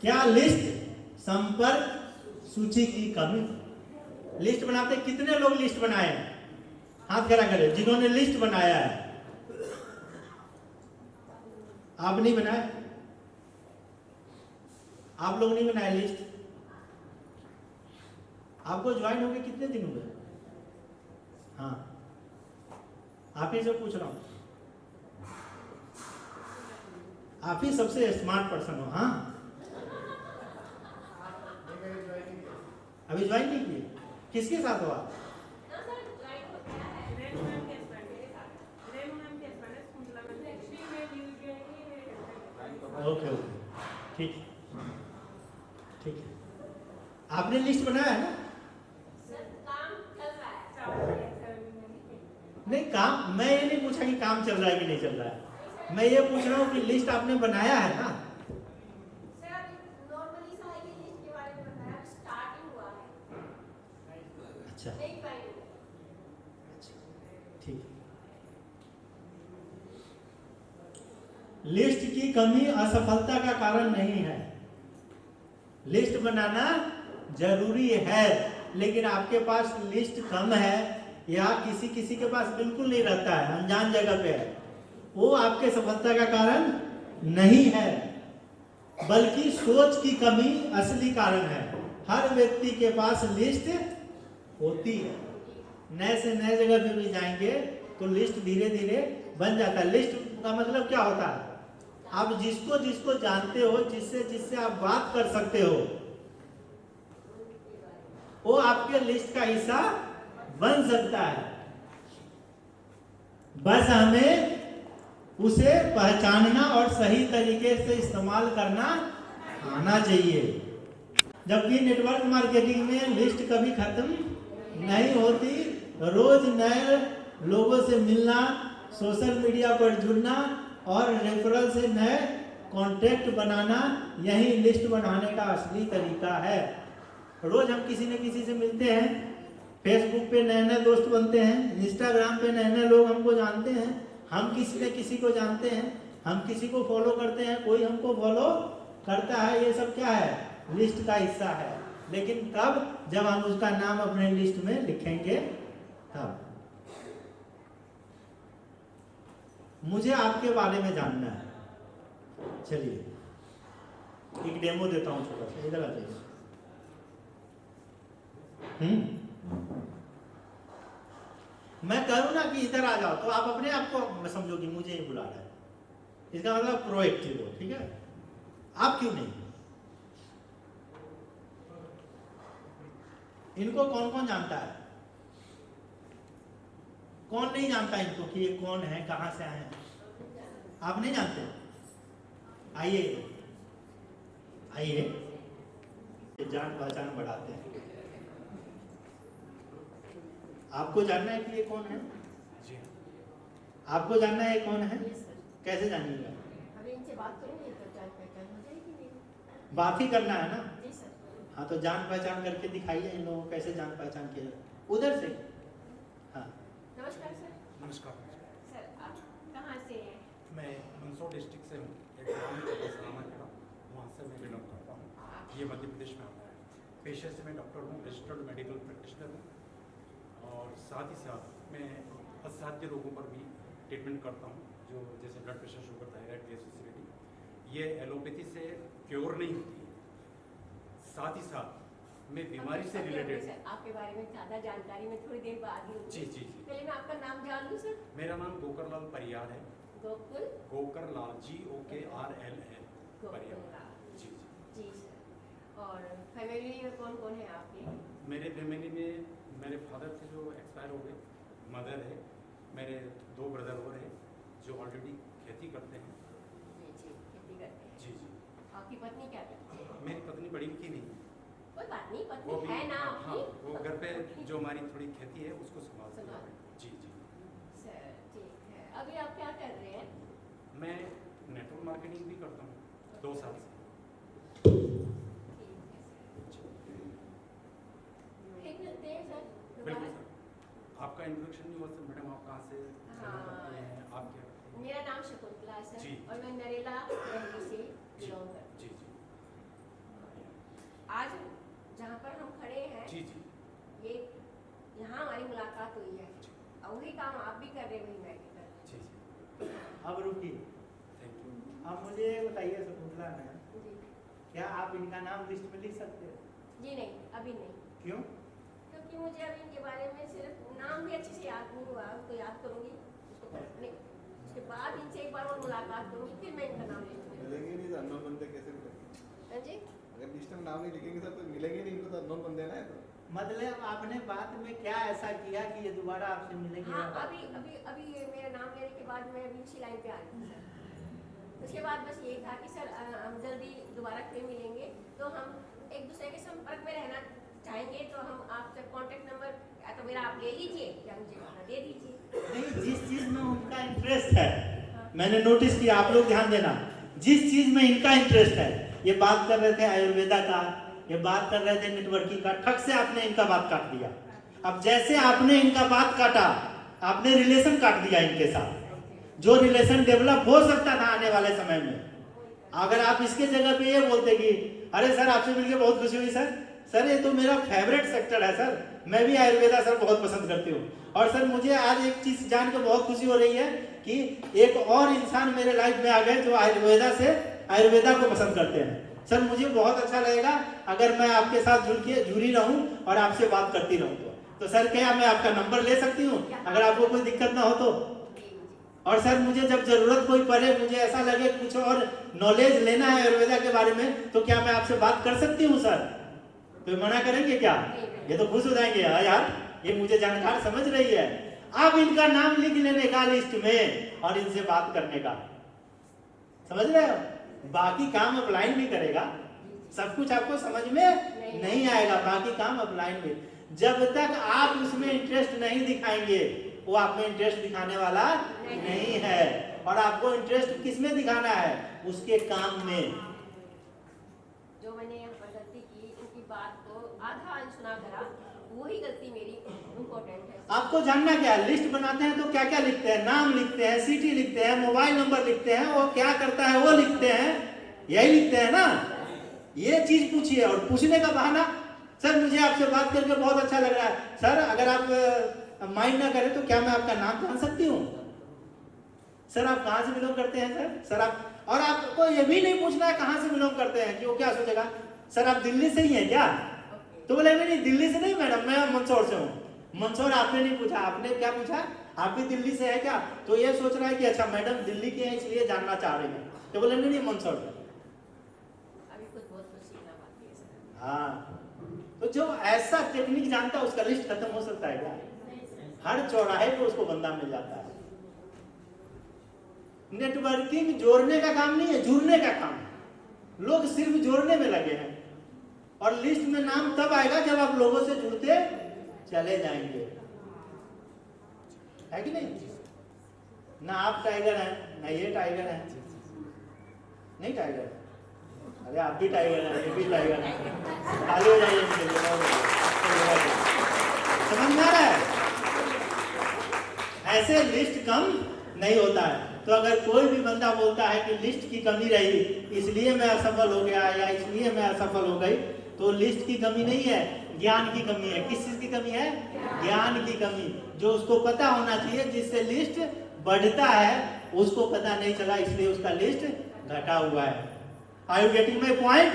क्या लिस्ट संपर्क सूची की कमी? लिस्ट बनाते कितने लोग लिस्ट बनाए हैं? हाथ खड़ा करें जिन्होंने लिस्ट बनाया है। आप नहीं बनाए? आप लोग नहीं बनाए लिस्ट? आपको ज्वाइन होके कितने दिन हुए? हाँ, आप ही से पूछ रहा हूं। आप ही सबसे स्मार्ट पर्सन हो। हाँ, अभी ज्वाइन नहीं किए? किसके साथ हो आप? ओके ओके, ठीक ठीक है। आपने लिस्ट बनाया है ना? नहीं, काम मैं ये नहीं पूछा कि काम चल रहा है कि नहीं चल रहा है। मैं ये पूछ रहा हूँ कि लिस्ट आपने बनाया है ना? अच्छा, ठीक। लिस्ट की कमी असफलता का कारण नहीं है। लिस्ट बनाना जरूरी है, लेकिन आपके पास लिस्ट कम है या किसी किसी के पास बिल्कुल नहीं रहता है, अनजान जगह पे है, वो आपके सफलता का कारण नहीं है, बल्कि सोच की कमी असली कारण है। हर व्यक्ति के पास लिस्ट होती है। नए से नए जगह पे भी जाएंगे तो लिस्ट धीरे धीरे बन जाता है। लिस्ट का मतलब क्या होता है? आप जिसको जिसको जानते हो, जिससे जिससे आप बात कर सकते हो, वो आपके लिस्ट का हिस्सा बन सकता है। बस हमें उसे पहचानना और सही तरीके से इस्तेमाल करना आना चाहिए। जबकि नेटवर्क मार्केटिंग में लिस्ट कभी खत्म नहीं होती। रोज नए लोगों से मिलना, सोशल मीडिया पर जुड़ना और रेफरल से नए कॉन्टेक्ट बनाना, यही लिस्ट बनाने का असली तरीका है। रोज हम किसी न किसी से मिलते हैं, फेसबुक पे नए नए दोस्त बनते हैं, इंस्टाग्राम पे नए नए लोग हमको जानते हैं, हम किसी न किसी को जानते हैं, हम किसी को फॉलो करते हैं, कोई हमको फॉलो करता है। ये सब क्या है? लिस्ट का हिस्सा है। लेकिन कब? जब हम उसका नाम अपने लिस्ट में लिखेंगे तब। मुझे आपके बारे में जानना है। चलिए एक डेमो देता हूं छोटा सा, इधर आ जाइए। मैं कहूँ ना कि इधर आ जाओ तो आप अपने आप को समझो कि मुझे ही बुला रहा है। इसका मतलब प्रोएक्टिव हो, ठीक है? आप क्यों नहीं? इनको कौन कौन जानता है? कौन नहीं जानता इनको कि ये कौन है, कहां से आए हैं? आप नहीं जानते? आइए आइए, जान पहचान बढ़ाते हैं। आपको जानना है कि ये कौन है? जी। आपको जानना है ये कौन है? कैसे जानिएगा? इनसे बात करेंगे तो जान पहचान हो जाएगी मेरी। बात ही करना है ना? जी सर। हाँ, तो जान पहचान करके दिखाइए इन लोगों को कैसे जान पहचान किया। उधर से। हाँ, नमस्कार सर। नमस्कार सर आप कहाँ से हैं? मैं मंदसौर डिस्ट्रिक्ट से हूँ, एक गाँव में सलामा खड़ा, वहाँ से मैं बिलोंग करता हूँ। ये मध्य प्रदेश में आता है। पेशे से मैं डॉक्टर हूँ, रजिस्टर्ड मेडिकल प्रैक्टिशनर हूँ, और साथ ही साथ मैं असाध्य रोगों पर भी ट्रीटमेंट करता हूँ, जो जैसे blood pressure, sugar, thyroid, gas, acidity. ये एलोपैथी से क्योर नहीं होती है। साथ ही साथ मैं बीमारी से रिलेटेड। आपके बारे में ज़्यादा जानकारी मैं थोड़ी देर बाद ही। जी जी जी। पहले मैं आपका नाम जान लूँ सर? मेरा नाम गोकर लाल परियार है। गोकुल? गोकर लाल, GOKRLL परियार। जी जी जी सर। और फैमिली में कौन कौन है आपके? मेरे फैमिली में मेरे फादर थे जो एक्सपायर हो गए, मदर है, मेरे 2 ब्रदर और हैं जो ऑलरेडी खेती करते हैं। जी जी, खेती करते हैं। जी जी। आपकी पत्नी क्या करती है? मेरी पत्नी बड़ी की नहीं, कोई बात नहीं, वो पत्नी भी है ना हाँ, आपकी? वो घर पे जो हमारी थोड़ी खेती है उसको संभालती है। जी जी सर ठीक है। अभी आप क्या कर रहे हैं? मैं नेटवर्क मार्केटिंग भी करता हूँ 2 साल से। ठीक मिलते हैं सर। बिल्कुल सर। आपका इंट्रोडक्शन नहीं हुआ सर, मैडम आप कहाँ से हाँ। हैं, आप क्या करते हैं? मेरा नाम शकुंतला है सर, जी। और मैं नरेला दिल्ली से बिलोंग करती जी जी। अब मुझे बताइए शकुंतला मैम, जी क्या आप इनका नाम लिस्ट में लिख सकते हैं? जी नहीं, अभी नहीं, क्यों? क्योंकि मुझे अभी इनके बारे में सिर्फ नाम भी अच्छे से याद नहीं हुआ, उसको याद करूंगी, उसको नहीं, उसके बाद इनसे एक बार और मुलाकात करूंगी, फिर मैं इनका नाम लिस्ट में मिलेंगे नहीं तो अननोन बंदे कैसे मिलेंगे? हाँ जी, अगर लिस्ट में नाम नहीं लिखेंगे सर तो मिलेंगे नहीं, इनको तो अननोन बंदे ना है तो। मतलब आपने बाद में क्या ऐसा किया कि ये दोबारा आपसे मिलेंगे? हाँ या बात- अभी अभी अभी ये मेरा नाम लेने के बाद मैं अभी इसी लाइन पे आ गई थी सर। उसके बाद बस यही था कि सर हम जल्दी दोबारा फिर मिलेंगे, तो हम एक दूसरे के संपर्क में रहना चाहेंगे, तो हम आपसे कांटेक्ट नंबर या तो मेरा आप ले लीजिए या मुझे अपना दे दीजिए। नहीं, जिस चीज में उनका इंटरेस्ट है, हाँ। मैंने नोटिस किया, आप लोग ध्यान देना, जिस चीज में इनका इंटरेस्ट है, ये बात कर रहे थे आयुर्वेदा का, ये बात कर रहे थे नेटवर्किंग का, ठक से आपने इनका बात काट दिया। अब जैसे आपने इनका बात काटा, आपने रिलेशन काट दिया इनके साथ, जो रिलेशन डेवलप हो सकता था आने वाले समय में। अगर आप इसके जगह पे ये बोलते कि अरे सर आपसे मिलकर बहुत खुशी हुई सर ये तो मेरा फेवरेट सेक्टर है सर, मैं भी आयुर्वेदा सर बहुत पसंद करती हूँ, और सर मुझे आज एक चीज जान के बहुत खुशी हो रही है कि एक और इंसान मेरे लाइफ में आ गए जो आयुर्वेदा को पसंद करते हैं। सर मुझे बहुत अच्छा लगेगा अगर मैं आपके साथ जुड़ी रहूं और आपसे बात करती रहूं। तो सर क्या मैं आपका नंबर ले सकती हूँ अगर आपको कोई दिक्कत ना हो तो? और सर मुझे जब जरूरत कोई पड़े, मुझे ऐसा लगे कुछ और नॉलेज लेना है आयुर्वेदा के बारे में, तो क्या मैं आपसे बात कर सकती हूँ सर? तो मना करेंगे क्या? ये तो खुश हो जाएंगे, हाँ यार ये मुझे जानकार समझ रही है। अब इनका नाम लिख लेने का लिस्ट में और इनसे बात करने का, समझ रहे हो? बाकी काम अपलाइन भी करेगा, सब कुछ आपको समझ में नहीं आएगा, बाकी काम अपलाइन में। जब तक आप उसमें इंटरेस्ट नहीं दिखाएंगे, वो आप में इंटरेस्ट दिखाने वाला नहीं है। और आपको इंटरेस्ट किस में दिखाना है? उसके काम में। जो मैंने यहाँ पर गलती की, इनकी बात को आधा अनसुना करा, वही गलती मेरी इम्पोर्टेंट है। आपको जानना क्या है, लिस्ट बनाते हैं तो क्या क्या लिखते हैं? नाम लिखते हैं, सिटी लिखते हैं, मोबाइल नंबर लिखते हैं, वो क्या करता है वो लिखते हैं, यही लिखते हैं ना। ये चीज पूछिए, और पूछने का बहाना सर मुझे आपसे बात करके बहुत अच्छा लग रहा है सर, अगर आप माइंड ना करें तो क्या मैं आपका नाम जान सकती हूँ? सर आप कहाँ से बिलोंग करते हैं सर आप, और आपको ये भी नहीं पूछना है कहाँ से बिलोंग करते हैं कि वो क्या सोचेगा सर आप दिल्ली से ही हैं क्या? तो बोले नहीं दिल्ली से नहीं मैडम, मैं मंदसौर से हूँ। मंदसौर आपने नहीं पूछा, आपने क्या पूछा आप भी दिल्ली से है क्या? तो ये सोच रहा है कि अच्छा मैडम दिल्ली के हैं इसलिए जानना चाह रही है। तो बोले नहीं मंदसौर से। अभी कुछ बहुत कुछ सीखना बाकी है सर। हाँ, तो जो ऐसा टेक्निक जानता है उसका लिस्ट खत्म हो सकता है क्या? हर चौराहे पे उसको बंदा मिल जाता है। नेटवर्किंग जोड़ने का काम नहीं है, जुड़ने का काम है। लोग सिर्फ जोड़ने में लगे हैं, और लिस्ट में नाम तब आएगा जब आप लोगों से जुड़ते चले जाएंगे, है कि नहीं? ना आप टाइगर हैं, ना ये टाइगर है, नहीं टाइगर, अरे आप भी टाइगर हैं, ये भी टाइगर है, खाली हो जाइए इनके लिए। समझ में आ रहा है? ऐसे लिस्ट कम नहीं होता है। तो अगर कोई भी बंदा बोलता है कि लिस्ट की कमी रही इसलिए मैं असफल हो गया या इसलिए मैं असफल हो गई, तो लिस्ट की कमी नहीं है, ज्ञान की कमी है। किस चीज की कमी है? ज्ञान की कमी। जो उसको पता होना चाहिए, जिससे लिस्ट बढ़ता है उसको पता नहीं चला, इसलिए उसका लिस्ट घटा हुआ है। Are you getting my point?